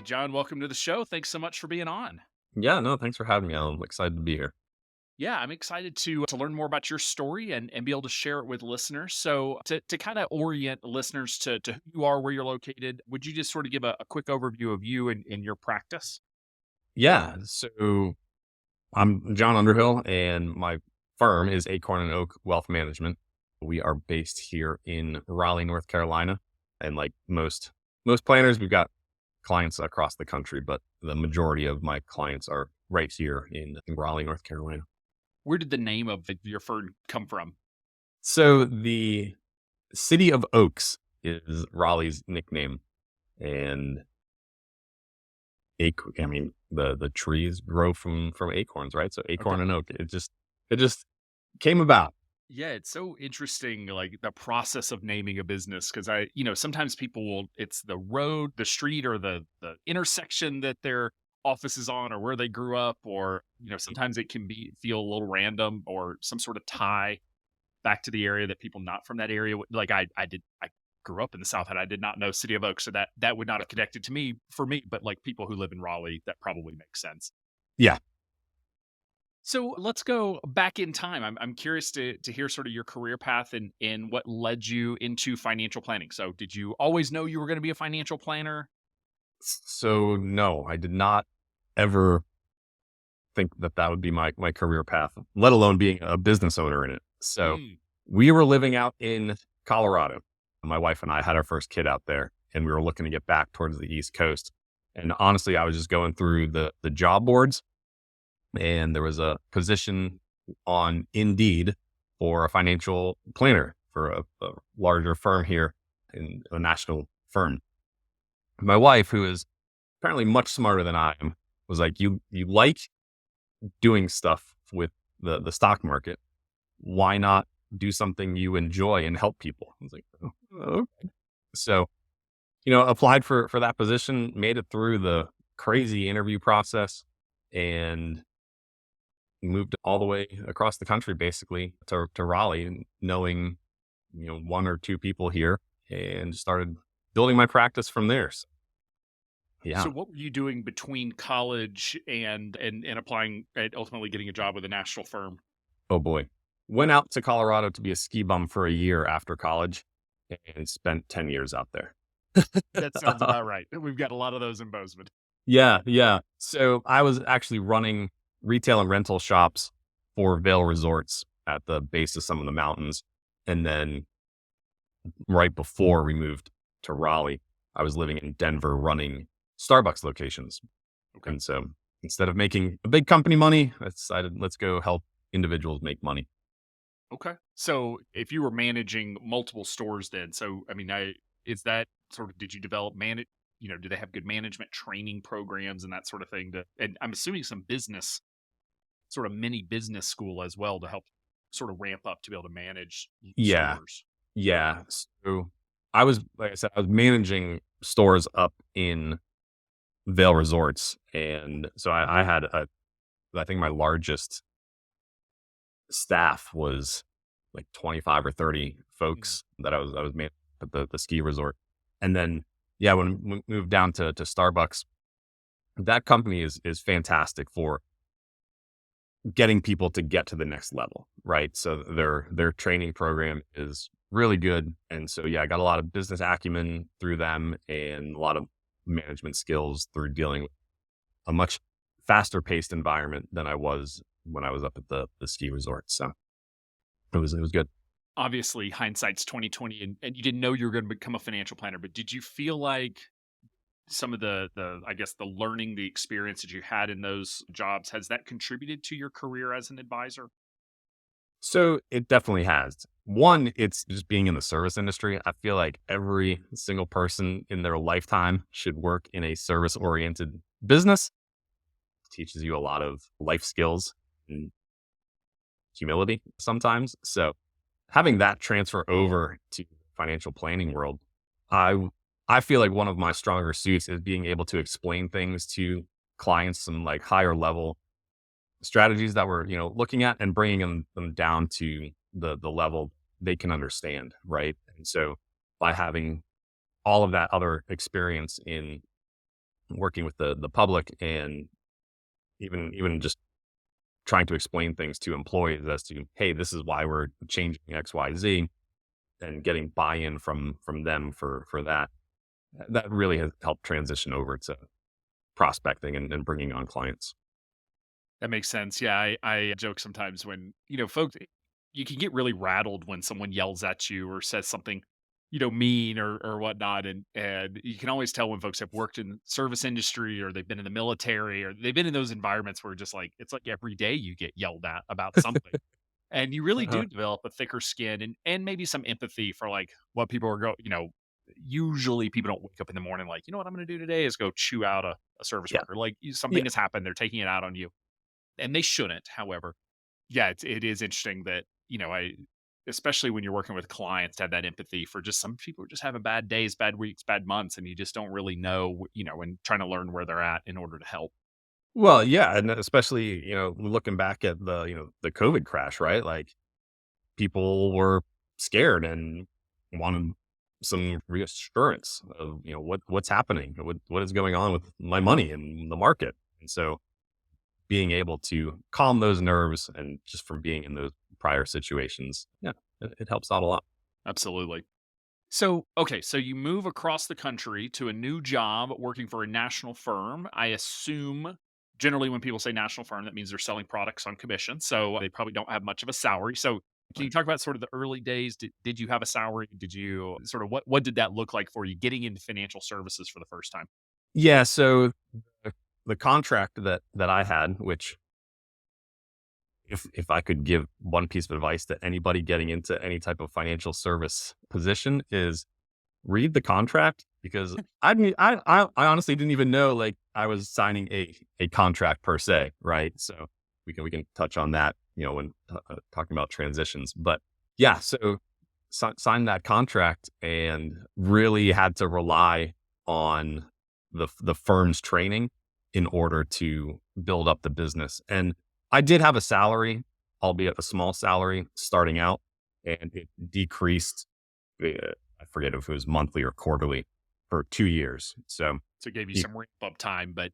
John, welcome to the show. Thanks so much for being on. Yeah, no, thanks for having me. I'm excited to be here. Yeah, I'm excited to learn more about your story and be able to share it with listeners. So to kind of orient listeners to who you are, where you're located, would you just sort of give a quick overview of you and your practice? Yeah, so I'm John Underhill, and my firm is Acorn and Oak Wealth Management. We are based here in Raleigh, North Carolina, and like most planners, we've got clients across the country, but the majority of my clients are right here in Raleigh, North Carolina. Where did the name of your firm come from? So the city of Oaks is Raleigh's nickname, and I mean, the trees grow from acorns, right? So Okay. acorn and oak, it just came about. Yeah, it's so interesting, like the process of naming a business. Cause sometimes people will, it's the road, the street, or the intersection that their office is on, or where they grew up, or, sometimes it can feel a little random or some sort of tie back to the area that people not from that area. Like I grew up in the South and I did not know City of Oak. So that would not have connected to me for me, but like people who live in Raleigh, that probably makes sense. Yeah. So let's go back in time. I'm curious to hear sort of your career path and what led you into financial planning. So did you always know you were going to be a financial planner? So no, I did not ever think that that would be my career path, let alone being a business owner in it. So Mm, we were living out in Colorado. My wife and I had our first kid out there, and we were looking to get back towards the East Coast. And honestly, I was just going through the job boards, and there was a position on Indeed for a financial planner for a larger firm here, in a national firm. My wife, who is apparently much smarter than I am, was like, "You like doing stuff with the stock market. Why not do something you enjoy and help people?" I was like, "Oh, okay." So, applied for that position, made it through the crazy interview process, and moved all the way across the country, basically to Raleigh, knowing, one or two people here, and started building my practice from there. So, so yeah. what were you doing between college and applying and ultimately getting a job with a national firm? Oh boy. Went out to Colorado to be a ski bum for a year after college, and spent 10 years out there. That sounds about right. We've got a lot of those in Bozeman. Yeah, yeah. So I was actually running retail and rental shops for Vail Resorts at the base of some of the mountains. And then right before we moved to Raleigh, I was living in Denver running Starbucks locations. Okay. And so instead of making a big company money, I decided, let's go help individuals make money. Okay. So if you were managing multiple stores then, so I mean, is that sort of, did you develop do they have good management training programs and that sort of thing and I'm assuming some business, sort of mini business school as well to help sort of ramp up to be able to manage Yeah. stores. Yeah. So I was, like I said, I was managing stores up in Vail Resorts. And so I had I think my largest staff was like 25 or 30 Mm. folks that I was managing at the ski resort. And then, yeah, when we moved down to Starbucks, that company is fantastic for getting people to get to the next level, right? So their training program is really good. And so, yeah, I got a lot of business acumen through them, and a lot of management skills through dealing with a much faster paced environment than I was when I was up at the ski resort. So it was good. Obviously hindsight's 2020 and you didn't know you were going to become a financial planner, but did you feel like some of the I guess the learning, the experience that you had in those jobs, has that contributed to your career as an advisor? So it definitely has. One, it's just being in the service industry. I feel like every single person in their lifetime should work in a service oriented business. Teaches you a lot of life skills and humility sometimes. So having that transfer over to financial planning world, I I feel like one of my stronger suits is being able to explain things to clients, some like higher level strategies that we're looking at, and bringing them down to the level they can understand, right? And so by having all of that other experience in working with the public, and even just trying to explain things to employees as to, hey, this is why we're changing XYZ, and getting buy-in from them for that. That really has helped transition over to prospecting and bringing on clients. That makes sense. Yeah, I joke sometimes when, folks, you can get really rattled when someone yells at you or says something, mean or whatnot. And you can always tell when folks have worked in service industry or they've been in the military or they've been in those environments where just like it's like every day you get yelled at about something. And you really Uh-huh. do develop a thicker skin and maybe some empathy for like what people are usually people don't wake up in the morning like, what I'm gonna do today is go chew out a service Yeah. worker. Like Yeah. something has happened, they're taking it out on you and they shouldn't. However, yeah, it is interesting that, I especially when you're working with clients to have that empathy for just some people are just having bad days, bad weeks, bad months, and you just don't really know, and trying to learn where they're at in order to help. Well, yeah, and especially, looking back at the COVID crash, right? Like, people were scared and wanted some reassurance of, what's happening, what is going on with my money and the market. And so being able to calm those nerves, and just from being in those prior situations, yeah, it helps out a lot. Absolutely. So, okay, so you move across the country to a new job working for a national firm. I assume generally when people say national firm, that means they're selling products on commission. So they probably don't have much of a salary. So can you talk about sort of the early days? Did you have a salary? Did you sort of what did that look like for you getting into financial services for the first time? Yeah, so the contract that I had, which, if I could give one piece of advice to anybody getting into any type of financial service position, is read the contract, because I honestly didn't even know, like, I was signing a contract per se, right? So we can touch on that, when talking about transitions. But yeah, so signed that contract and really had to rely on the firm's training in order to build up the business. And I did have a salary, albeit a small salary, starting out, and it decreased. I forget if it was monthly or quarterly, for 2 years. So, So it gave you y some ramp up time, but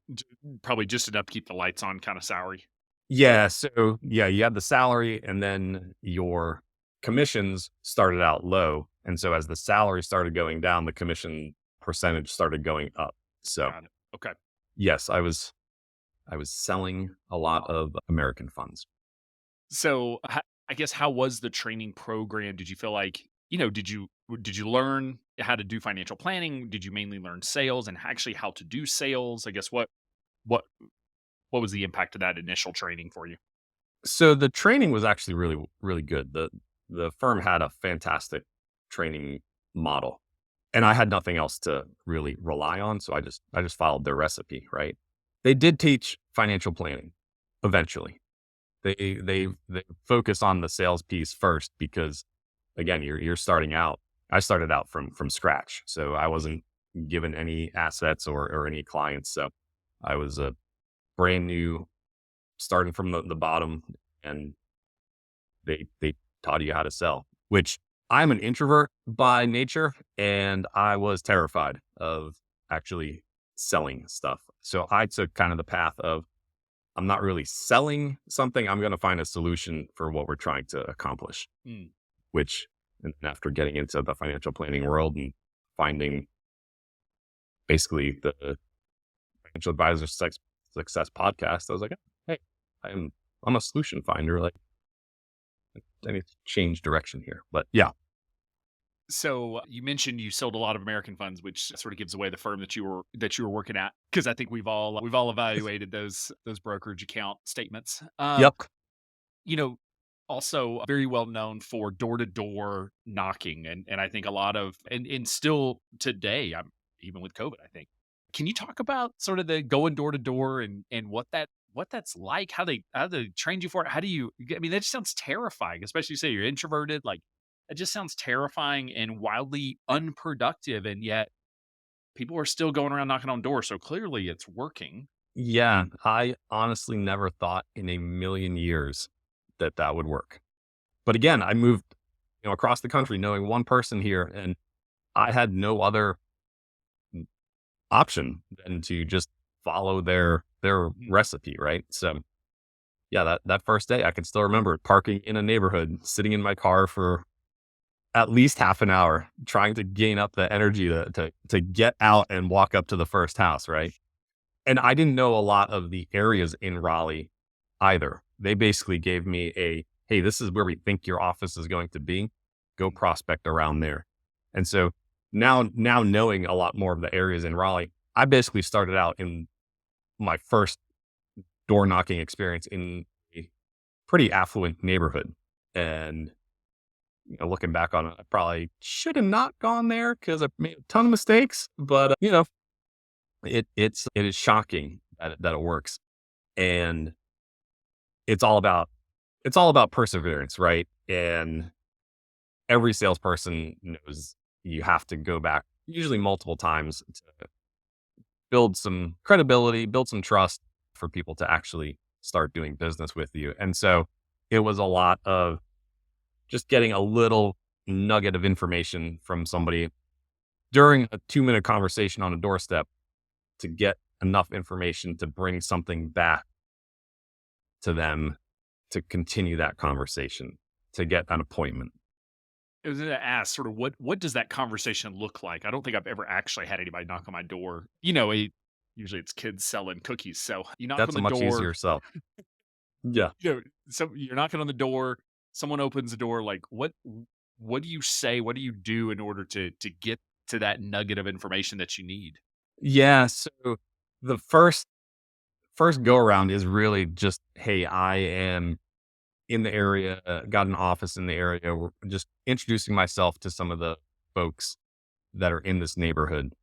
probably just enough to keep the lights on kind of salary. yeah, so, yeah, you had the salary, and then your commissions started out low, and so as the salary started going down, the commission percentage started going up. So, Got it. Okay. yes, I was selling a lot of American funds. So, I guess how was the training program? Did you feel like, did you learn how to do financial planning? Did you mainly learn sales and actually how to do sales? I guess what what was the impact of that initial training for you? So the training was actually really, really good. The firm had a fantastic training model, and I had nothing else to really rely on. So I just followed their recipe, right? They did teach financial planning eventually. They focus on the sales piece first, because, again, you're starting out. I started out from scratch, so I wasn't given any assets or any clients. So I was a brand new, starting from the bottom, and they taught you how to sell, which, I'm an introvert by nature, and I was terrified of actually selling stuff. So I took kind of the path of, I'm not really selling something. I'm going to find a solution for what we're trying to accomplish, Mm, which, and after getting into the financial planning world and finding basically the Financial Advisor Success podcast, I was like, hey, I'm a solution finder. Like, I need to change direction here. But yeah, so you mentioned you sold a lot of American funds, which sort of gives away the firm that you were working at, because I think we've all evaluated those brokerage account statements. yep. You know, also very well known for door to door knocking, and I think a lot of and still today, I'm even with COVID, I think. Can you talk about sort of the going door to door and what that's like? How they trained you for it? How do you? I mean, that just sounds terrifying, especially you say you're introverted. Like it just sounds terrifying and wildly unproductive, and yet people are still going around knocking on doors. So clearly, it's working. Yeah. I honestly never thought in a million years that that would work. But again, I moved, across the country knowing one person here, and I had no other option than to just follow their Mhm. recipe, right? So yeah, that first day I can still remember parking in a neighborhood, sitting in my car for at least half an hour, trying to gain up the energy to get out and walk up to the first house, right? And I didn't know a lot of the areas in Raleigh either. They basically gave me a, hey, this is where we think your office is going to be. Go prospect around there. And so now knowing a lot more of the areas in Raleigh, I basically started out in my first door knocking experience in a pretty affluent neighborhood. And looking back on it, I probably should have not gone there because I made a ton of mistakes. But it is shocking that it works, and it's all about perseverance, right? And every salesperson knows you have to go back usually multiple times to build some credibility, build some trust for people to actually start doing business with you. And so it was a lot of just getting a little nugget of information from somebody during a 2-minute conversation on a doorstep to get enough information to bring something back to them to continue that conversation, to get an appointment. I was gonna ask sort of what does that conversation look like? I don't think I've ever actually had anybody knock on my door. Usually it's kids selling cookies. So you knock on That's a the much door, easier sell. Yeah. so you're knocking on the door, someone opens the door, like what do you say? What do you do in order to get to that nugget of information that you need? Yeah. So the first go around is really just, hey, I am in the area, got an office in the area. We're just introducing myself to some of the folks that are in this neighborhood.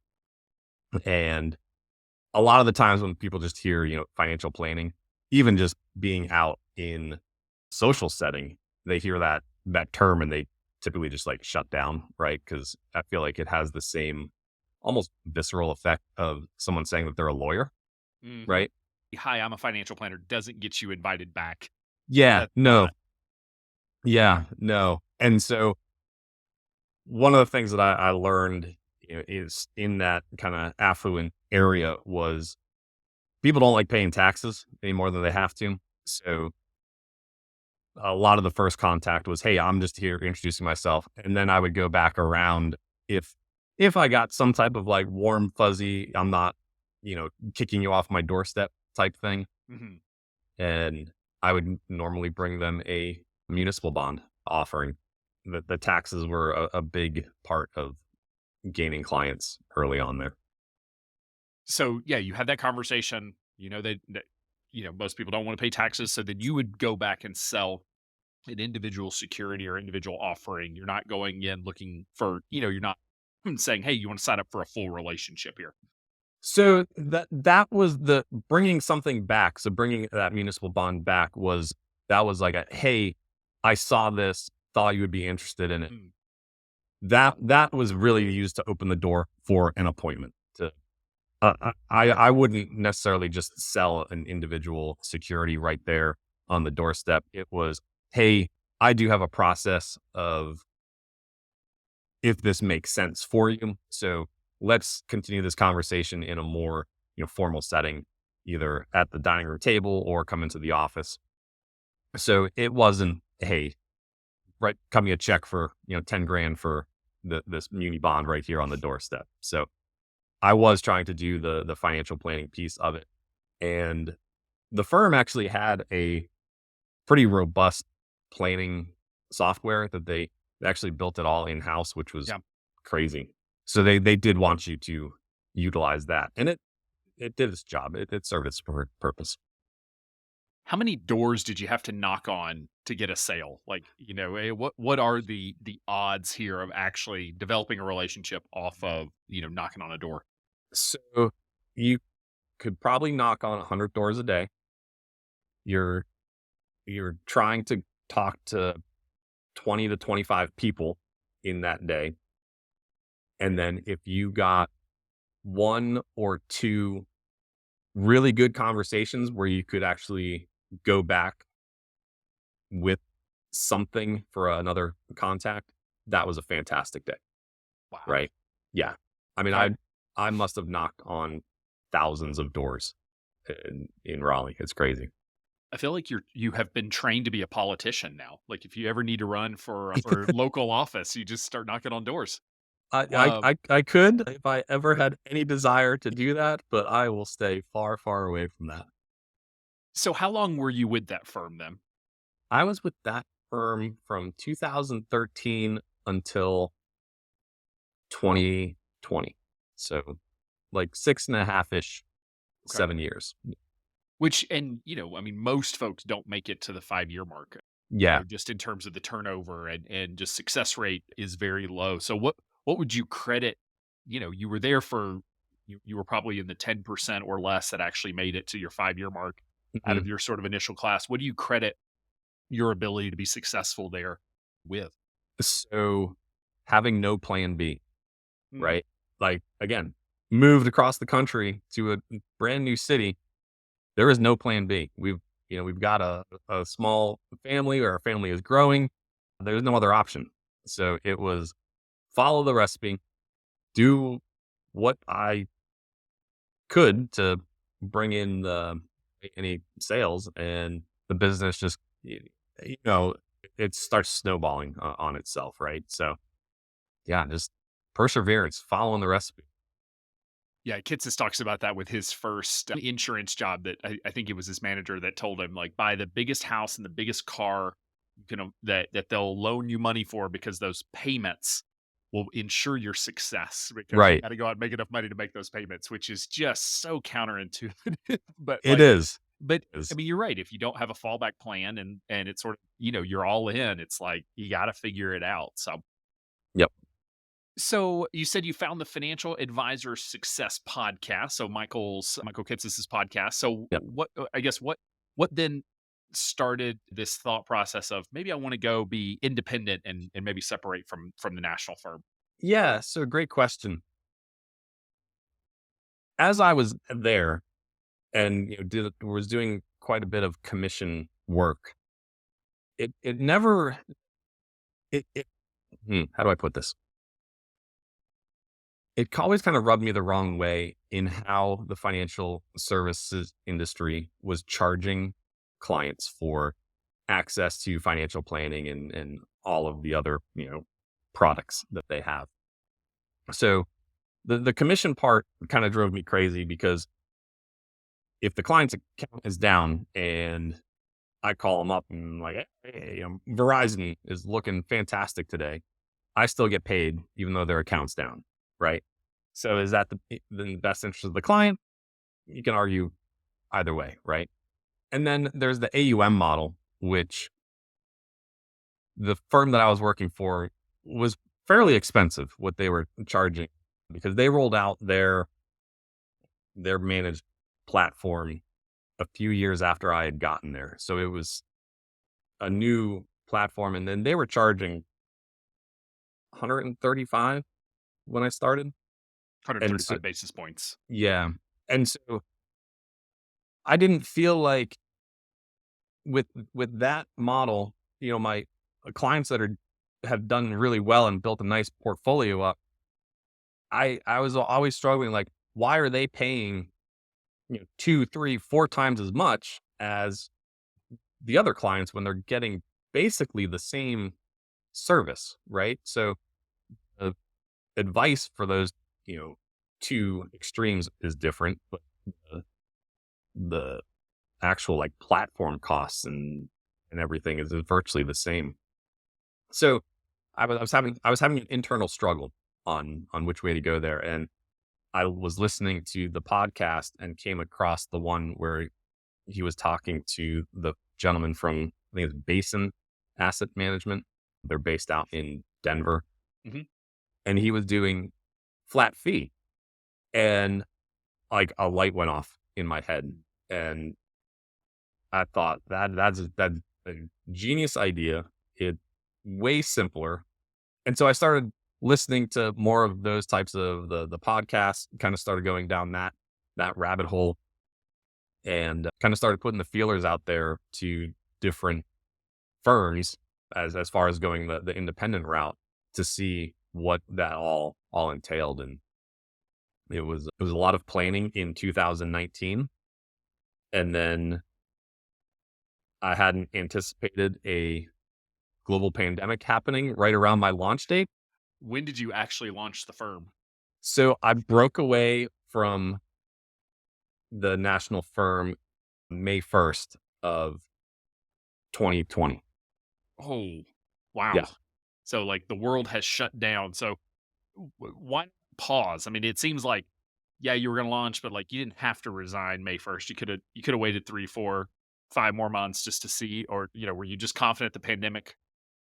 And a lot of the times when people just hear, financial planning, even just being out in social setting, they hear that term and they typically just like shut down, right? Because I feel like it has the same almost visceral effect of someone saying that they're a lawyer, Mhm. right? Hi, I'm a financial planner doesn't get you invited back. Yeah, That's no, not. yeah, no. And so one of the things that I learned is in that kind of affluent area was people don't like paying taxes any more than they have to. So a lot of the first contact was, "Hey, I'm just here introducing myself," and then I would go back around if I got some type of like warm fuzzy, I'm not, kicking you off my doorstep type thing, Mhm. and I would normally bring them a municipal bond offering. The taxes were a big part of gaining clients early on there. So yeah, you had that conversation. Most people don't want to pay taxes, so then you would go back and sell an individual security or individual offering. You're not going in looking for, you're not saying, "Hey, you want to sign up for a full relationship here." So that was the bringing something back. So bringing that municipal bond back was that was like a, hey, I saw this, thought you would be interested in it. Mm. That was really used to open the door for an appointment. To I wouldn't necessarily just sell an individual security right there on the doorstep. It was, hey, I do have a process of if this makes sense for you. So let's continue this conversation in a more, formal setting, either at the dining room table or come into the office. So it wasn't, hey, right, cut me a check for, 10 grand for this muni bond right here on the doorstep. So I was trying to do the financial planning piece of it. And the firm actually had a pretty robust planning software that they actually built it all in house, which was Yeah. crazy. So they did want you to utilize that, and it did its job. It served its purpose. How many doors did you have to knock on to get a sale? Like, what are the odds here of actually developing a relationship off of, knocking on a door? So you could probably knock on 100 doors a day. You're you're trying to talk to 20 to 25 people in that day, and then if you got one or two really good conversations where you could actually go back with something for another contact, that was a fantastic day, Wow. right? Yeah. I mean, Okay. I must have knocked on thousands of doors in Raleigh. It's crazy. I feel like you have been trained to be a politician now. Like if you ever need to run for local office, you just start knocking on doors. Um, I could if I ever had any desire to do that, but I will stay far, far away from that. so how long were you with that firm then? I was with that firm from 2013 until 2020. So like six and a half ish, Okay. 7 years. Which and, I mean, most folks don't make it to the 5-year mark, Yeah. just in terms of the turnover and just success rate is very low. So what would you credit, you were there for you were probably in the 10% or less that actually made it to your 5-year mark out of Mhm. your sort of initial class. What do you credit your ability to be successful there with? So having no plan B, Mm, right? Like again, moved across the country to a brand new city. There is no plan B. We've got a small family, or our family is growing. There's no other option. So it was follow the recipe, do what I could to bring in any sales, and the business just you know it starts snowballing on itself, right? So yeah, just perseverance, following the recipe. Yeah, Kitsis talks about that with his first insurance job that I think it was his manager that told him, like, buy the biggest house and the biggest car that they'll loan you money for because those payments will ensure your success because you Right. got to go out and make enough money to make those payments, which is just so counterintuitive. But It is. but It I is. mean, you're right. If you don't have a fallback plan and it's sort of, you're all in, it's like you got to figure it out. Yep. So you said you found the Financial Advisor Success podcast. So Michael Kitzis's podcast. So Yep. I guess what then started this thought process of maybe I want to go be independent and maybe separate from the national firm. Yeah. So great question. As I was there and was doing quite a bit of commission work, it never it how do I put this? It always kind of rubbed me the wrong way in how the financial services industry was charging clients for access to financial planning and all of the other, products that they have. So the commission part kind of drove me crazy because if the client's account is down and I call them up and like, hey, Verizon is looking fantastic today, I still get paid even though their account's down, right? So is that the best interest of the client? You can argue either way, right? And then there's the AUM model, which the firm that I was working for was fairly expensive what they were charging because they rolled out their managed platform a few years after I had gotten there. So it was a new platform, and then they were charging 135 when I started. And so 135 basis points. yeah. And so I didn't feel like with that model, my clients that have done really well and built a nice portfolio up, I was always struggling like, why are they paying, two, three, four times as much as the other clients when they're getting basically the same service, right? So the advice for those, you know, two extremes is different, but the, the actual like platform costs and everything is virtually the same. So I was having an internal struggle on which way to go there, and I was listening to the podcast and came across the one where he was talking to the gentleman from, I think it's Basin Asset Management. They're based out in Denver, Mhm. and he was doing flat fee, and like a light went off in my head, and I thought that's a genius idea. It way simpler. And so I started listening to more of those types of the podcasts, kind of started going down that rabbit hole, and kind of started putting the feelers out there to different firms as far as going the independent route to see what that all entailed. And It was a lot of planning in 2019, and then I hadn't anticipated a global pandemic happening right around my launch date. When did you actually launch the firm? So I broke away from the national firm May 1st of 2020. Oh, Yeah. wow. So like the world has shut down. So why not pause? I mean, it seems like, yeah, you were going to launch, but like you didn't have to resign May 1st. You could have waited 3, 4, 5 more months just to see, or, were you just confident the pandemic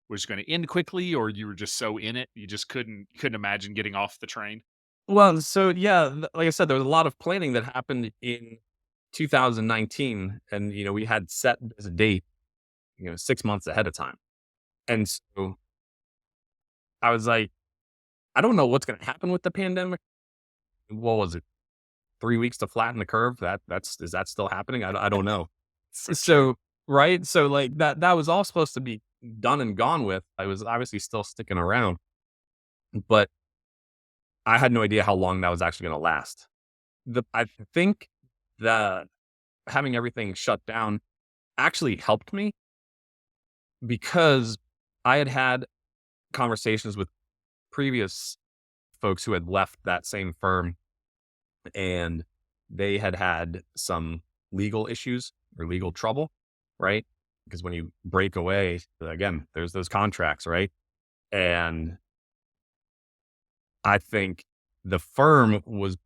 was going to end quickly, or you were just so in it, you just couldn't imagine getting off the train? Well, so yeah, like I said, there was a lot of planning that happened in 2019, and we had set this date, 6 months ahead of time, and so I was like, I don't know what's going to happen with the pandemic. What was it? 3 weeks to flatten the curve? That's is that still happening? I don't know. So true. So right, so like that was all supposed to be done and gone with. I was obviously still sticking around, but I had no idea how long that was actually going to last. I think that having everything shut down actually helped me because I had had conversations with previous folks who had left that same firm, and they had had some legal issues or legal trouble, right? Because when you break away, again, there's those contracts, right? And I think the firm was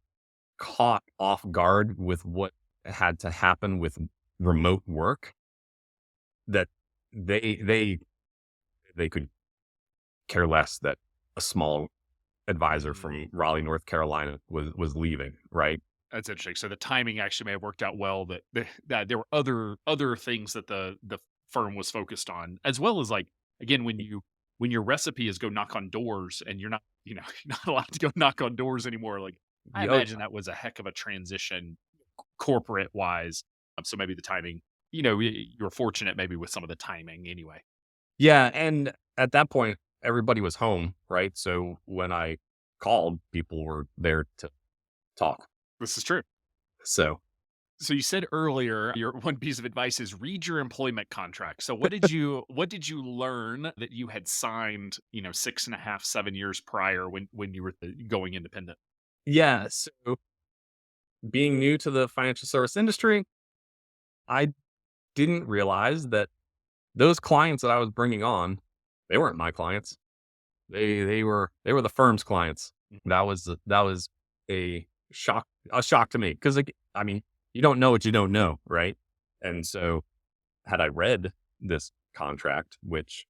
caught off guard with what had to happen with remote work, that they they could care less that a small advisor Mm, from Raleigh, North Carolina was leaving, right? that's interesting. So the timing actually may have worked out well, that there were other things that the firm was focused on, as well as like, again, when your recipe is go knock on doors and you're not, you're not allowed to go knock on doors anymore. Like, I Oh, imagine that was a heck of a transition corporate wise. So maybe the timing, you're fortunate maybe with some of the timing anyway. yeah, and at that point, everybody was home, right? So when I called, people were there to talk. This is true. So So you said earlier your one piece of advice is read your employment contract. So what did you learn that you had signed, 6.5, 7 years prior when you were going independent? yeah, so being new to the financial service industry, I didn't realize that those clients that I was bringing on, they weren't my clients. They were the firm's clients. That was a shock to me because, like, I mean, you don't know what you don't know, right? And so had I read this contract, which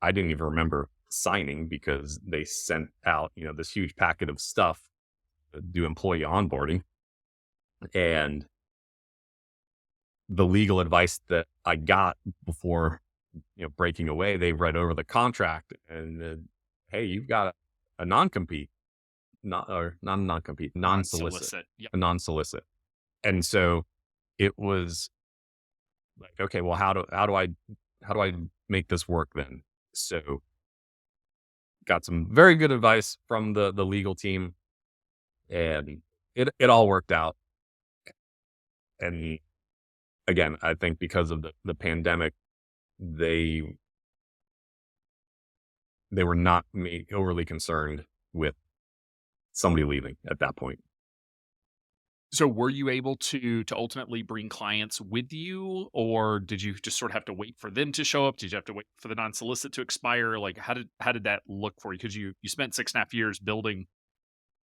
I didn't even remember signing because they sent out, this huge packet of stuff to do employee onboarding, and the legal advice that I got before, breaking away, they read over the contract and hey, you've got a non-compete, not or not a non-compete, non-solicit, Non-solicit. Yep. a non-solicit. And so it was like, okay, well, how do I make this work then? So got some very good advice from the legal team, and it all worked out. And again, I think because of the pandemic, they they were not overly concerned with somebody leaving at that point. So were you able to ultimately bring clients with you, or did you just sort of have to wait for them to show up? Did you have to wait for the non-solicit to expire? Like how did that look for you? Because you spent 6.5 years building,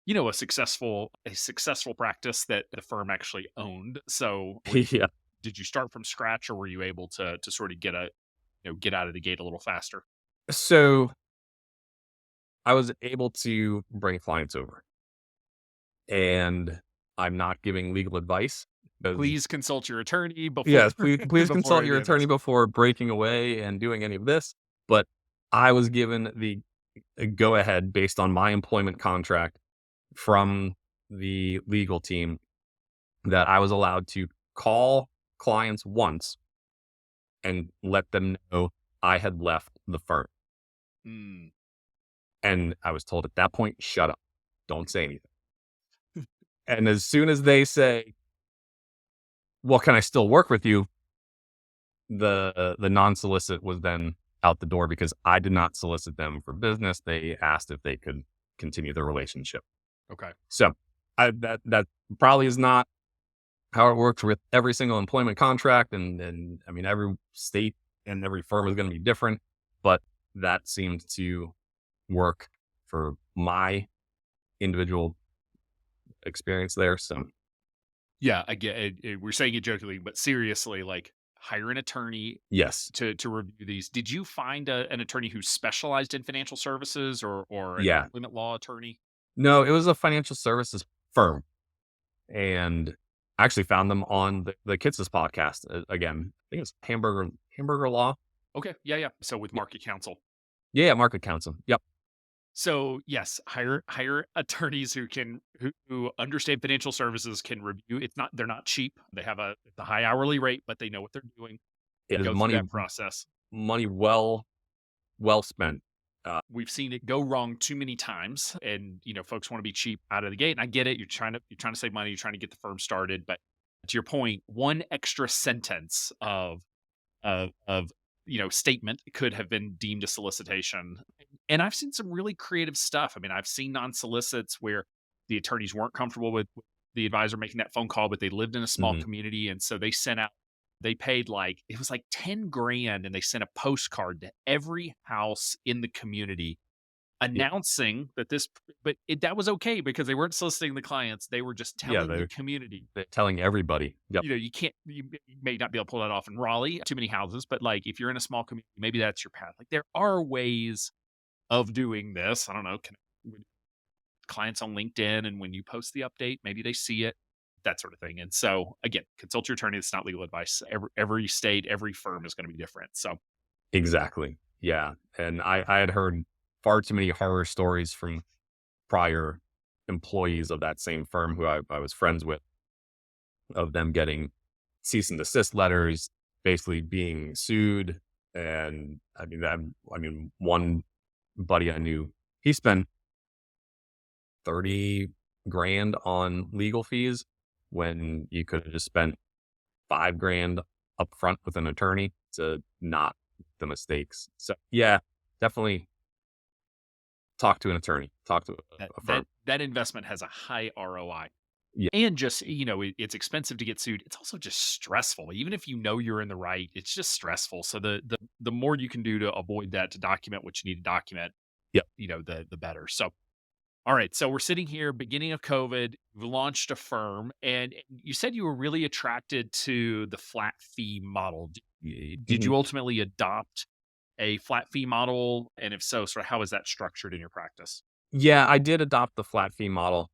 a successful practice that the firm actually owned. So Yeah. did you start from scratch, or were you able to sort of get out of the gate a little faster? So I was able to bring clients over, and I'm not giving legal advice because Please consult your attorney before yes, please before consult any your of attorney this. before breaking away and doing any of this. But I was given the go ahead based on my employment contract from the legal team that I was allowed to call clients once and let them know I had left the firm. Mm. And I was told at that point, shut up. Don't say anything. And as soon as they say, well, can I still work with you? The non-solicit was then out the door because I did not solicit them for business. They asked if they could continue the relationship. Okay. So that probably is not how it works with every single employment contract. And I mean, every state and every firm is going to be different, but that seemed to work for my individual experience there. So Yeah, I get it. We're saying it jokingly, but seriously, like hire an attorney yes. to review these. Did you find an attorney who specialized in financial services or an Yeah. employment law attorney? No, it was a financial services firm. And I actually found them on the Kids' podcast. Again, I think it's Hamburger Law. Okay, yeah, yeah. So with Yeah, market counsel. yeah, Market Counsel. Yep. So yes, hire attorneys who understand financial services, can review. It's not they're not cheap. They have a high hourly rate, but they know what they're doing. It is Go through that process. money well spent. We've seen it go wrong too many times, and folks want to be cheap out of the gate. And I get it. You're trying to save money. You're trying to get the firm started. But to your point, one extra sentence of statement could have been deemed a solicitation. And I've seen some really creative stuff. I mean, I've seen non-solicits where the attorneys weren't comfortable with the advisor making that phone call, but they lived in a small Mhm. community, and so they paid like it was like 10 grand, and they sent a postcard to every house in the community Yeah, announcing that that was okay because they weren't soliciting the clients. They were just yeah, telling the community. they're telling everybody. Yep. You may not be able to pull that off in Raleigh, too many houses, but like if you're in a small community, maybe that's your path. Like there are ways of doing this. I don't know, with clients on LinkedIn, and when you post the update, maybe they see it, that sort of thing. And so again, consult your attorney. It's not legal advice. Every state, every firm is going to be different. So Exactly. Yeah. And I had heard far too many horror stories from prior employees of that same firm who I was friends with, of them getting cease and desist letters, basically being sued. And I mean, one buddy I knew, he spent 30 grand on legal fees when you could have just spent 5 grand up front with an attorney to not make the mistakes. So yeah, definitely talk to an attorney, talk to that a that firm. that investment has a high ROI. Yeah, And just, it's expensive to get sued. It's also just stressful. Even if you know you're in the right, it's just stressful. So the more you can do to avoid that, to document what you need to document, yeah, the better. So all right, so we're sitting here beginning of COVID, we launched a firm, and you said you were really attracted to the flat fee model. Did mhm. you ultimately adopt a flat fee model? And if so, sort of how is that structured in your practice? Yeah, I did adopt the flat fee model.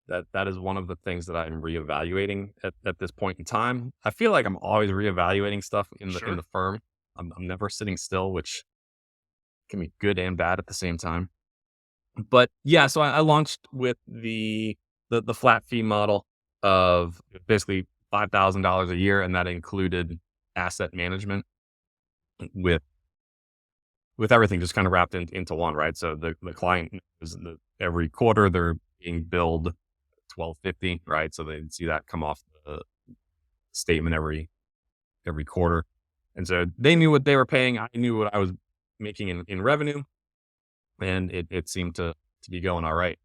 That is one of the things that I'm reevaluating at this point in time. I feel like I'm always reevaluating stuff in Sure. the firm. I'm never sitting still, which can be good and bad at the same time. But yeah, so I launched with the flat fee model of basically $5,000 a year, and that included asset management with everything just kind of wrapped into one, right? So the client is every quarter they're being billed 1250, right? So they see that come off the statement every quarter, and so they knew what they were paying. I knew what I was making in revenue, and it seemed to be going all right.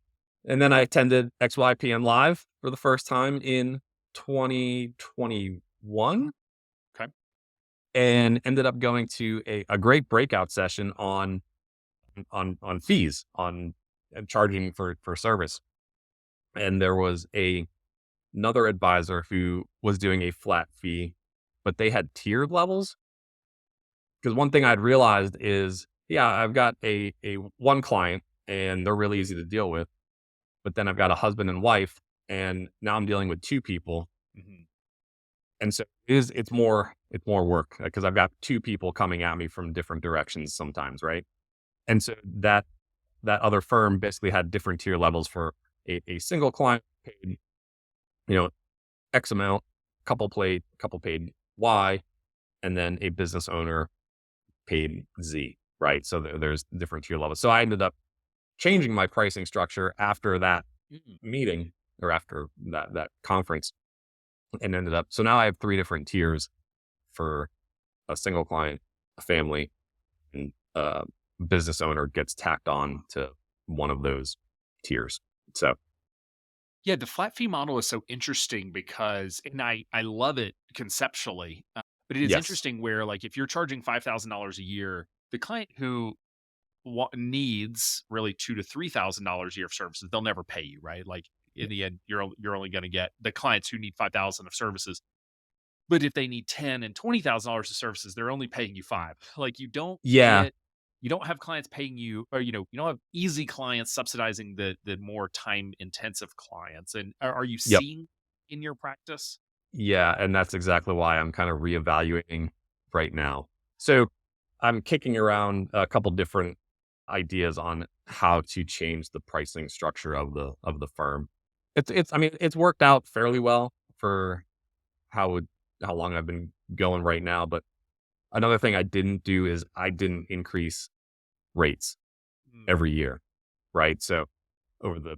And then I attended XYPN Live for the first time in 2021 Okay. and ended up going to a great breakout session on fees, on and charging for service. And there was another advisor who was doing a flat fee, but they had tiered levels. Because one thing I'd realized is, yeah, I've got a one client and they're really easy to deal with. But then I've got a husband and wife, and now I'm dealing with two people. Mhm. And so it's more work because I've got two people coming at me from different directions sometimes, right? And so that other firm basically had different tier levels for a single client paid, you know, X amount, couple paid Y, and then a business owner paid Z, right? So there's different tier levels. So I ended up changing my pricing structure after that Mm. meeting, or after that conference, and ended up. So now I have three different tiers for a single client, a family, and a business owner gets tacked on to one of those tiers. So Yeah, the flat fee model is so interesting because, and I love it conceptually, but it is yes, interesting where like if you're charging $5,000 a year, the client who needs really $2,000 to $3,000 a year of services, they'll never pay you, right? Like in the end, you're only going to get the clients who need 5,000 of services. But if they need 10 and $20,000 of services, they're only paying you five. Like yeah, you don't have clients paying you, or you don't have easy clients subsidizing the more time intensive clients. And are you yep. seeing in your practice? Yeah, and that's exactly why I'm kind of reevaluating right now. So I'm kicking around a couple different ideas on how to change the pricing structure of the firm. It's I mean, it's worked out fairly well for how it, how long I've been going right now, but another thing I didn't do is I didn't increase rates Mm, every year, right? So over the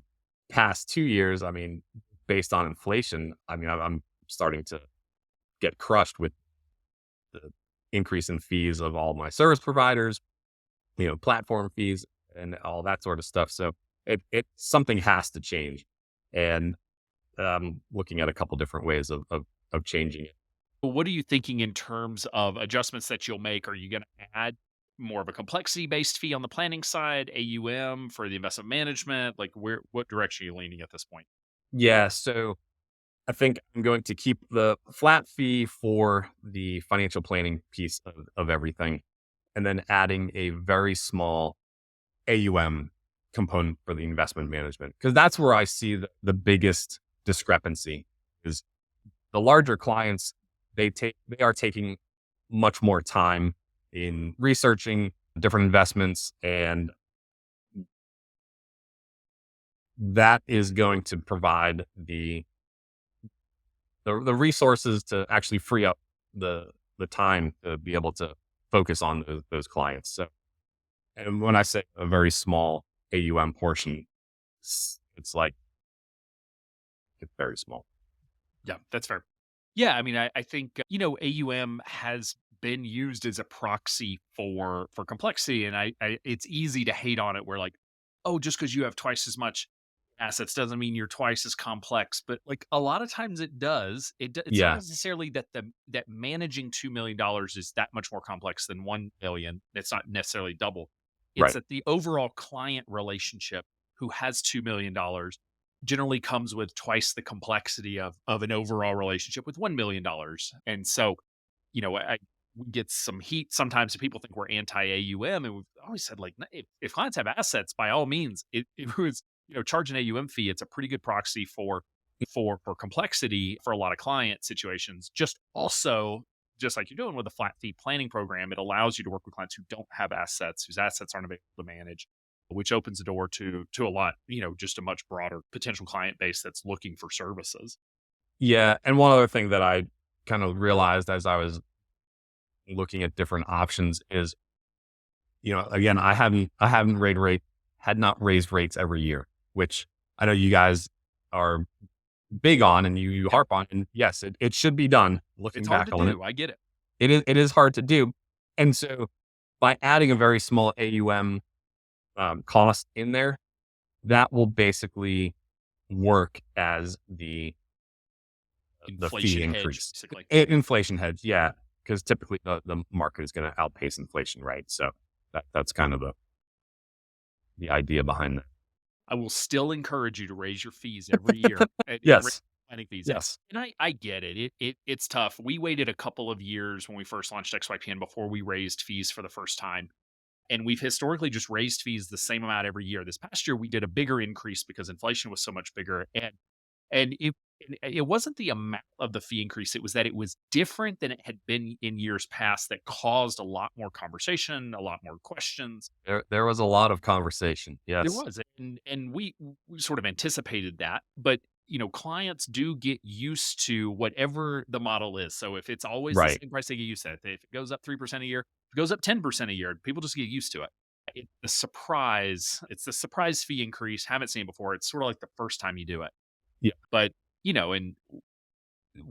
past 2 years, I mean, based on inflation, I mean, I'm starting to get crushed with the increase in fees of all my service providers, platform fees and all that sort of stuff. So it something has to change, and looking at a couple different ways of changing it. But what are you thinking in terms of adjustments that you'll make? Are you going to add more of a complexity based fee on the planning side, AUM for the investment management? Like what direction are you leaning at this point? Yeah, so I think I'm going to keep the flat fee for the financial planning piece of everything, and then adding a very small AUM component for the investment management, because that's where I see the biggest discrepancy. Is the larger clients, they are taking much more time in researching different investments, and that is going to provide the resources to actually free up the time to be able to focus on those clients. So, and when I say a very small AUM portion, it's like it's very small. Yeah, that's fair. Yeah, I mean, I think AUM has been used as a proxy for complexity, and it's easy to hate on it. Where like, oh, just because you have twice as much assets doesn't mean you're twice as complex. But like a lot of times it does. It's not Yeah, necessarily that that managing $2 million is that much more complex than 1 million. It's not necessarily double. It's right. that the overall client relationship who has $2 million generally comes with twice the complexity of an overall relationship with $1 million. And so, we get some heat sometimes. People think we're anti AUM, and we've always said like, if clients have assets, by all means, it was charge an AUM fee. It's a pretty good proxy for complexity for a lot of client situations. Just also. Just like you're doing with a flat fee planning program, it allows you to work with clients who don't have assets, whose assets aren't available to manage, which opens the door to a lot, just a much broader potential client base that's looking for services. Yeah, and one other thing that I kind of realized as I was looking at different options is, again, I haven't had not raised rates every year, which I know you guys are big on and you Yep. harp on. And yes, it should be done. It's Looking hard back to on it, do. I get it. it is hard to do. And so by adding a very small AUM cost in there, that will basically work as the fee Inflation hedge, increase. basically. Inflation hedge, yeah, because typically the market is going to outpace inflation, right? So that's kind of the idea behind that. I will still encourage you to raise your fees every year and raise Yes, planning fees. yes, And I get it. It's tough. We waited a couple of years when we first launched XYPN before we raised fees for the first time. And we've historically just raised fees the same amount every year. This past year, we did a bigger increase because inflation was so much bigger. And it wasn't the amount of the fee increase, it was that it was different than it had been in years past that caused a lot more conversation, a lot more questions. there was a lot of conversation. There Yes, was, and we sort of anticipated that, but, clients do get used to whatever the model is. So if it's always the right. same price, they get used to it. If it goes up 3% a year, if it goes up 10% a year, people just get used to it. It's the surprise fee increase, haven't seen it before. It's sort of like the first time you do it. Yeah. But, and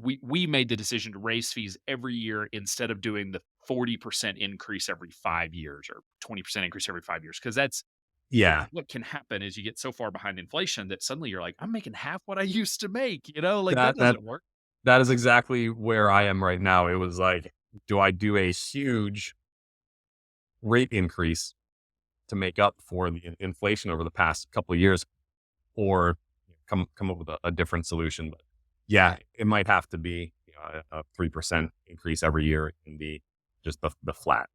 we made the decision to raise fees every year instead of doing the 40% increase every 5 years or 20% increase every 5 years. Cause that's Yeah. what can happen is you get so far behind inflation that suddenly you're like, I'm making half what I used to make, like that That that doesn't work. that is exactly where I am right now. It was like, do I do a huge rate increase to make up for the inflation over the past couple of years, or come up with a different solution? But yeah, it might have to be a 3% increase every year in just the flat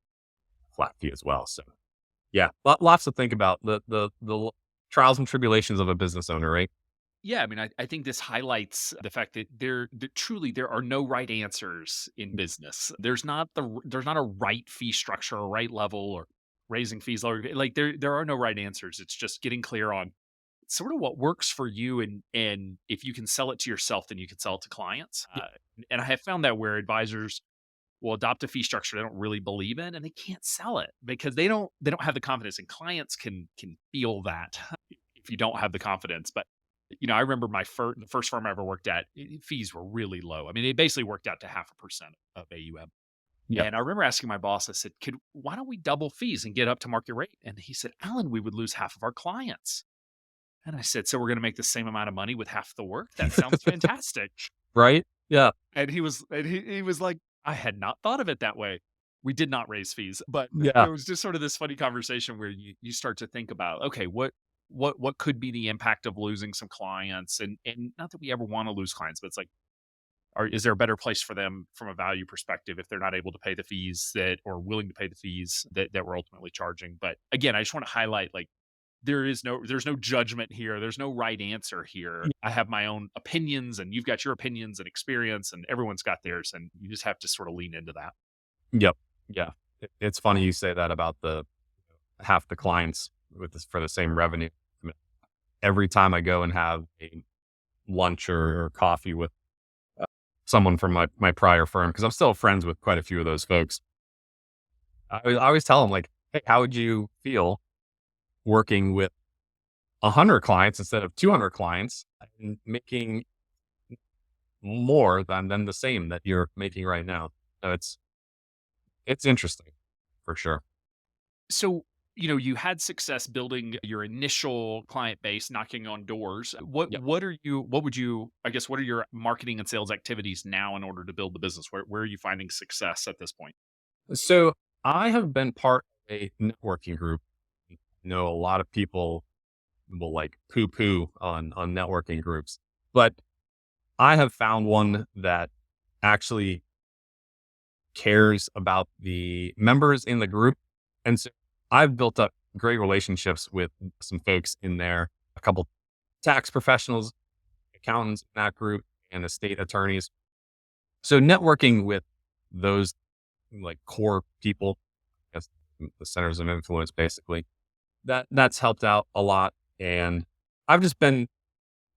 fee as well. So yeah, lots to think about, the trials and tribulations of a business owner, right? Yeah, I mean, I think this highlights the fact that that truly there are no right answers in business. There's not a right fee structure or right level or raising fees lower. Like there are no right answers. It's just getting clear on sort of what works for you, and if you can sell it to yourself, then you can sell it to clients. And I have found that where advisors will adopt a fee structure they don't really believe in, and they can't sell it because they don't have the confidence, and clients can feel that if you don't have the confidence. But I remember the first firm I ever worked at, fees were really low. I mean, they basically worked out to 0.5% of AUM. Yep. And I remember asking my boss, I said, why don't we double fees and get up to market rate? And he said, Alan, we would lose half of our clients. And I said, so we're going to make the same amount of money with half the work? That sounds fantastic. Right? Yeah. And he was like, I had not thought of it that way. We did not raise fees, but Yeah. it was just sort of this funny conversation where you start to think about, okay, what could be the impact of losing some clients? And not that we ever want to lose clients, but it's like, is there a better place for them from a value perspective if they're not able to pay the fees that or willing to pay the fees that we're ultimately charging? But again, I just want to highlight, like, there's no judgment here. There's no right answer here. I have my own opinions and you've got your opinions and experience and everyone's got theirs, and you just have to sort of lean into that. Yep. Yeah. It's funny you say that about the half the clients with this for the same revenue. I mean, every time I go and have a lunch or coffee with someone from my prior firm, because I'm still friends with quite a few of those folks, I always tell them, like, hey, how would you feel working with 100 clients instead of 200 clients and making more than the same that you're making right now? So it's interesting for sure. So, you had success building your initial client base, knocking on doors. Yep. What are your marketing and sales activities now in order to build the business? Where are you finding success at this point? So I have been part of a networking group. Know a lot of people will like poo poo on networking groups, but I have found one that actually cares about the members in the group. And so I've built up great relationships with some folks in there, a couple tax professionals, accountants in that group, and estate attorneys. So networking with those like core people, I guess the centers of influence, basically, that's helped out a lot. And I've just been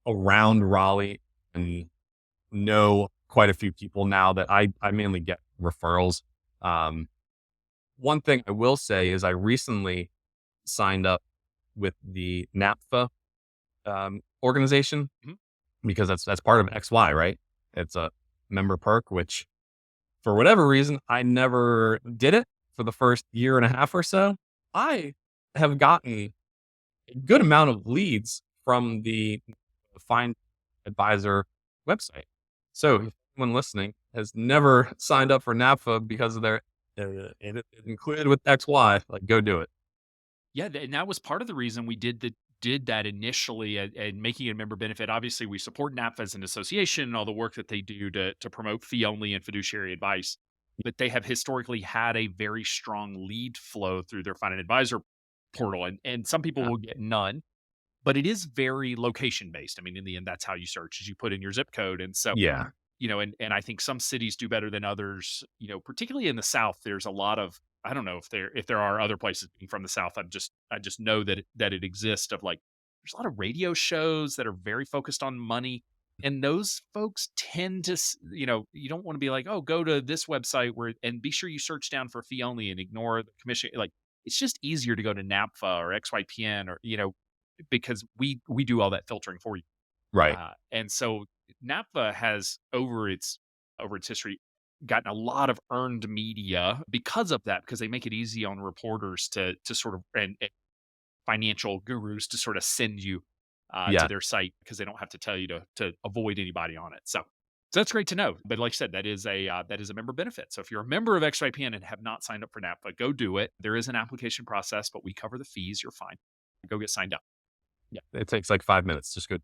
around Raleigh and know quite a few people now that I mainly get referrals. Um, One thing I will say is I recently signed up with the NAPFA organization, Mhm. because that's part of XY, right? It's a member perk, which for whatever reason I never did it for the first year and a half or so. I have gotten a good amount of leads from the Find Advisor website. So if anyone listening has never signed up for NAPFA because of their it included with XY, like, go do it. Yeah, and that was part of the reason we did that initially, and making it a member benefit. Obviously, we support NAPF as an association and all the work that they do to promote fee only and fiduciary advice. But they have historically had a very strong lead flow through their Find an Advisor portal, and some people Yeah. will get none, but it is very location based. I mean, in the end, that's how you search, is you put in your zip code, and so Yeah. and I think some cities do better than others. Particularly in the South, there's a lot of, I don't know if there are other places being from the South. I just know that it exists, of like, there's a lot of radio shows that are very focused on money. And those folks tend to, you don't want to be like, oh, go to this website and be sure you search down for fee only and ignore the commission. Like, it's just easier to go to NAPFA or XYPN, or, because we do all that filtering for you. Right. And so NAPA has over its history gotten a lot of earned media because of that, because they make it easy on reporters to sort of and financial gurus to sort of send you to Yeah. their site because they don't have to tell you to avoid anybody on it. So that's great to know. But like I said, that is a member benefit. So if you're a member of XYPN and have not signed up for NAPA, go do it. There is an application process, but we cover the fees. You're fine. Go get signed up. Yeah. It takes like 5 minutes. Just go.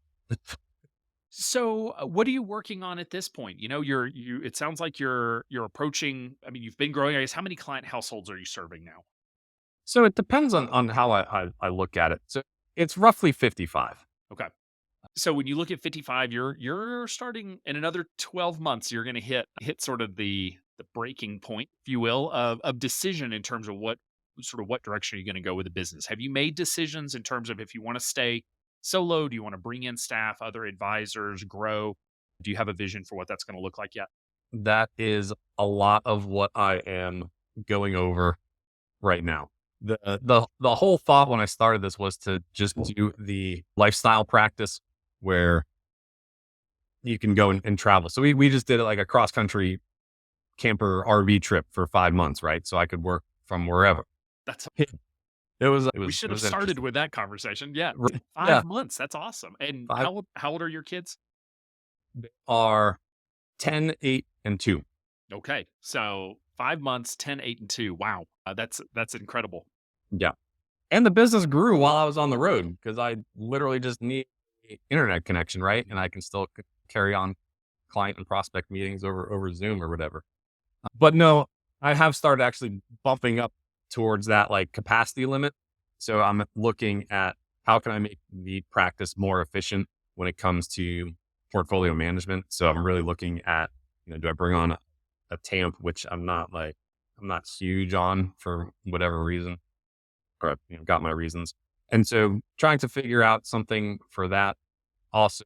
So, what are you working on at this point? You know, you. It sounds like you're approaching. I mean, you've been growing. I guess how many client households are you serving now? So it depends on how I look at it. So it's roughly 55. Okay. So when you look at 55, you're starting in another 12 months. You're going to hit sort of the breaking point, if you will, of decision in terms of what direction are you going to go with the business. Have you made decisions in terms of if you want to stay solo? Do you want to bring in staff, other advisors, grow? Do you have a vision for what that's going to look like yet? That is a lot of what I am going over right now. The whole thought when I started this was to just do the lifestyle practice where you can go and travel. So we just did it like a cross country camper RV trip for 5 months, right? So I could work from wherever. That's we It should have was started interesting. with that conversation. Yeah, Right. Yeah, 5 months. That's awesome. And 5 how old are your kids? are 10, 8, and 2. Okay. So 5 months, 10, 8, and 2. Wow. That's incredible. Yeah. And the business grew while I was on the road because I literally just need internet connection, right? And I can still carry on client and prospect meetings over Zoom or whatever. But no, I have started actually bumping up towards that like capacity limit. So I'm looking at how can I make the practice more efficient when it comes to portfolio management. So I'm really looking at, do I bring on a TAMP, which I'm not huge on for whatever reason, or I've got my reasons. And so trying to figure out something for that. Also,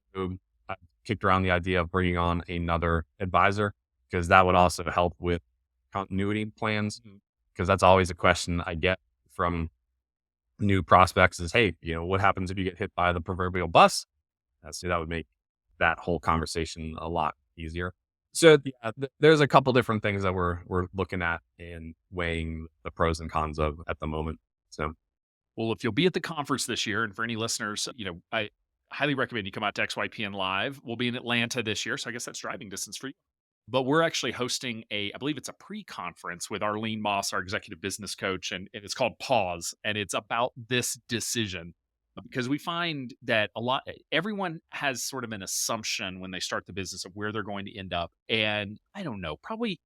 I kicked around the idea of bringing on another advisor because that would also help with continuity plans. Because that's always a question I get from new prospects is, hey, what happens if you get hit by the proverbial bus? So that would make that whole conversation a lot easier. So yeah, there's a couple different things that we're looking at and weighing the pros and cons of at the moment. So Well, if you'll be at the conference this year, and for any listeners, I highly recommend you come out to XYPN Live. We'll be in Atlanta this year, so I guess that's driving distance for you. But we're actually hosting I believe it's a pre-conference with Arlene Moss, our executive business coach, and it's called Pause, and it's about this decision because we find that everyone has sort of an assumption when they start the business of where they're going to end up, and I don't know, probably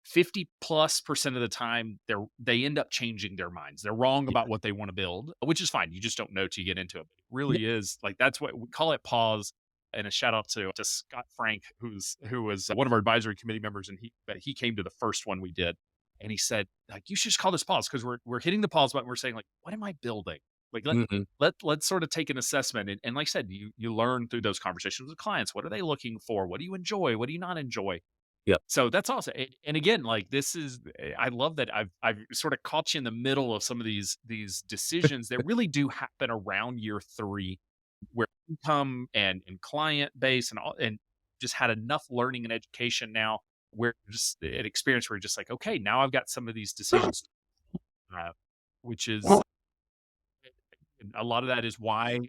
50+% of the time they end up changing their minds. They're wrong yeah, about what they want to build, which is fine. You just don't know till you get into it. But it yeah, really is like that's what we call it pause. And a shout out to Scott Frank, who was one of our advisory committee members, and he came to the first one we did, and he said like you should just call this pause because we're hitting the pause button. We're saying like what am I building? Like mhm, let's sort of take an assessment and like I said, you learn through those conversations with clients. What are they looking for? What do you enjoy? What do you not enjoy? yeah, So that's awesome. And again, like this is I love that I've sort of caught you in the middle of some of these decisions that really do happen around year 3 where income and client base and all and just had enough learning and education now where just an experience where you're just like, okay, now I've got some of these decisions, uh, which is a lot of that is why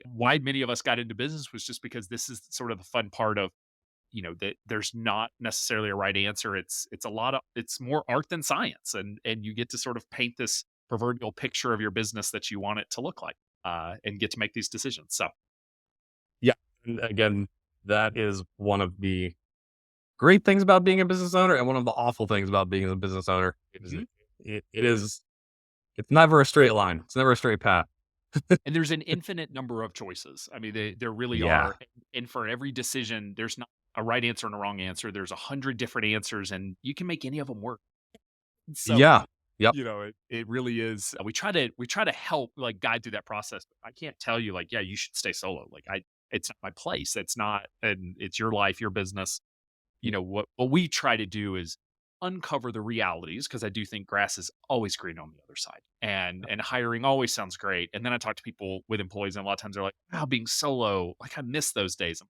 many of us got into business was just because this is sort of the fun part of that there's not necessarily a right answer. It's more art than science, and you get to sort of paint this proverbial picture of your business that you want it to look like, and get to make these decisions. So yeah. And again, that is one of the great things about being a business owner, and one of the awful things about being a business owner is Mhm. it is it's never a straight line. It's never a straight path. And there's an infinite number of choices. I mean, there really Yeah, are, and for every decision, there's not a right answer and a wrong answer. There's 100 different answers, and you can make any of them work. So yeah, yep, it really is. We try to help like guide through that process. I can't tell you like, yeah, you should stay solo. Like it's not my place. It's not, and it's your life, your business. What we try to do is uncover the realities because I do think grass is always green on the other side, and hiring always sounds great. And then I talk to people with employees, and a lot of times they're like, "Wow, being solo, like I miss those days."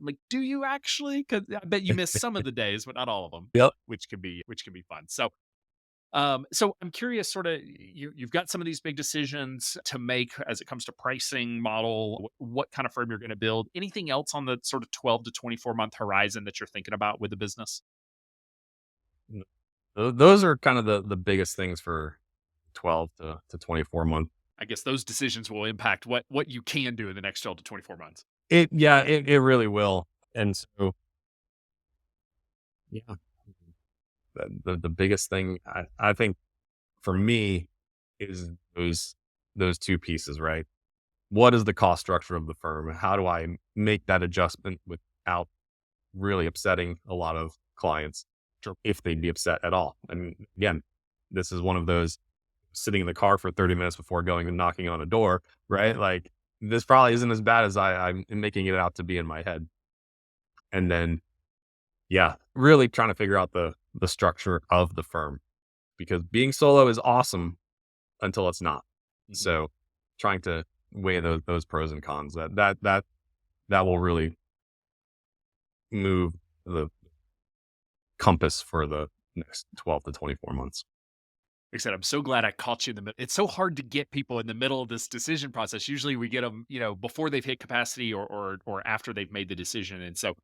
I'm like, do you actually? Because I bet you miss some of the days, but not all of them, Yep. which can be fun. So I'm curious, sort of, you've got some of these big decisions to make as it comes to pricing model, what kind of firm you're going to build. Anything else on the sort of 12 to 24-month horizon that you're thinking about with the business? Those are kind of the biggest things for 12 to 24 months. I guess those decisions will impact what you can do in the next 12 to 24 months. It really will. And so, yeah, the biggest thing I think for me is those two pieces, right? What is the cost structure of the firm? How do I make that adjustment without really upsetting a lot of clients, if they'd be upset at all? And again, this is one of those sitting in the car for 30 minutes before going and knocking on a door, right? Like, this probably isn't as bad as I'm making it out to be in my head. And then, yeah, really trying to figure out the structure of the firm, because being solo is awesome until it's not. Mhm. So trying to weigh those pros and cons, that will really move the compass for the next 12 to 24 months. Like I said, I'm so glad I caught you in the middle. It's so hard to get people in the middle of this decision process. Usually we get them, before they've hit capacity or after they've made the decision. And so,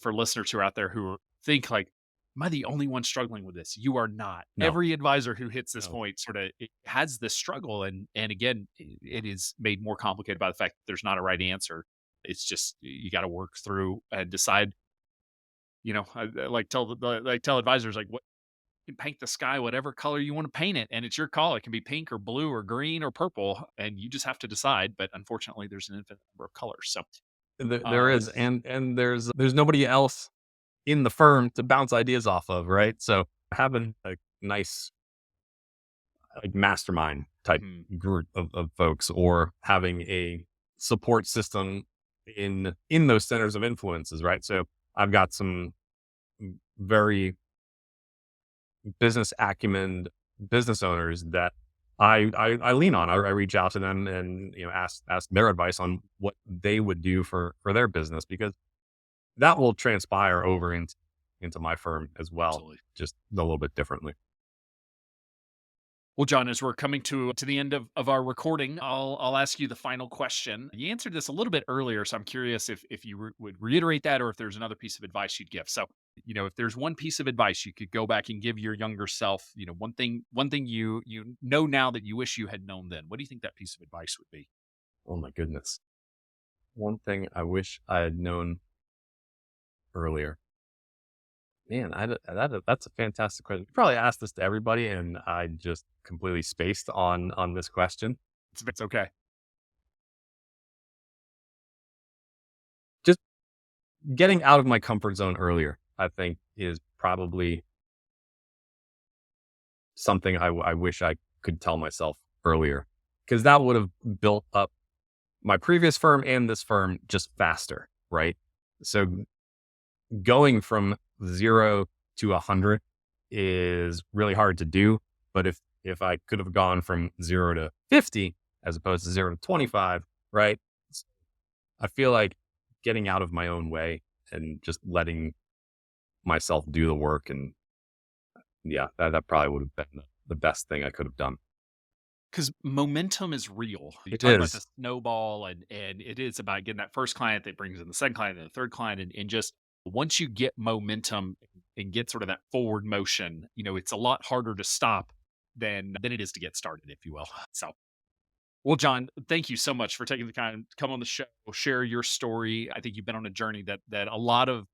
for listeners who are out there who think like, am I the only one struggling with this? You are not. No, Every advisor who hits this no. point sort of has this struggle. And again, it is made more complicated by the fact that there's not a right answer. It's just you got to work through and decide. I like tell advisors like, what, you can paint the sky whatever color you want to paint it, and it's your call. It can be pink or blue or green or purple, and you just have to decide. But unfortunately, there's an infinite number of colors. So, There uh, is, and there's nobody else in the firm to bounce ideas off of, right? So having a nice, like, mastermind type mhm, group of folks, or having a support system in those centers of influences, right? So I've got some very business acumen business owners that I lean on. I reach out to them and, ask their advice on what they would do for their business, because that will transpire over into my firm as well, absolutely. just a little bit differently. Well, John, as we're coming to the end of our recording, I'll ask you the final question. You answered this a little bit earlier, so I'm curious if you would reiterate that, or if there's another piece of advice you'd give. So, if there's one piece of advice you could go back and give your younger self, one thing you know now that you wish you had known then. What do you think that piece of advice would be? Oh my goodness. One thing I wish I had known earlier. Man, that's a fantastic question. You probably asked this to everybody, and I just completely spaced on this question. It's okay. Just getting out of my comfort zone earlier, I think, is probably something I wish I could tell myself earlier, because that would have built up my previous firm and this firm just faster, right? So going from 0 to 100 is really hard to do. But if I could have gone from 0 to 50 as opposed to 0 to 25, right? I feel like getting out of my own way and just letting myself do the work, and yeah, that probably would have been the best thing I could have done. Because momentum is real. You It talk about the is. snowball, and it is about getting that first client that brings in the second client and the third client, and just once you get momentum and get sort of that forward motion, it's a lot harder to stop than it is to get started, if you will. So, well, John, thank you so much for taking the time to come on the show, share your story. I think you've been on a journey that a lot of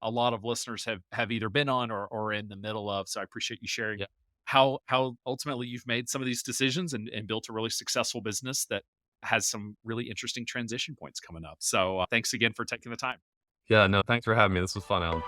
listeners have either been on or in the middle of. So I appreciate you sharing Yeah. how ultimately you've made some of these decisions and built a really successful business that has some really interesting transition points coming up. So thanks again for taking the time. Yeah. No, thanks for having me. This was fun, Alan.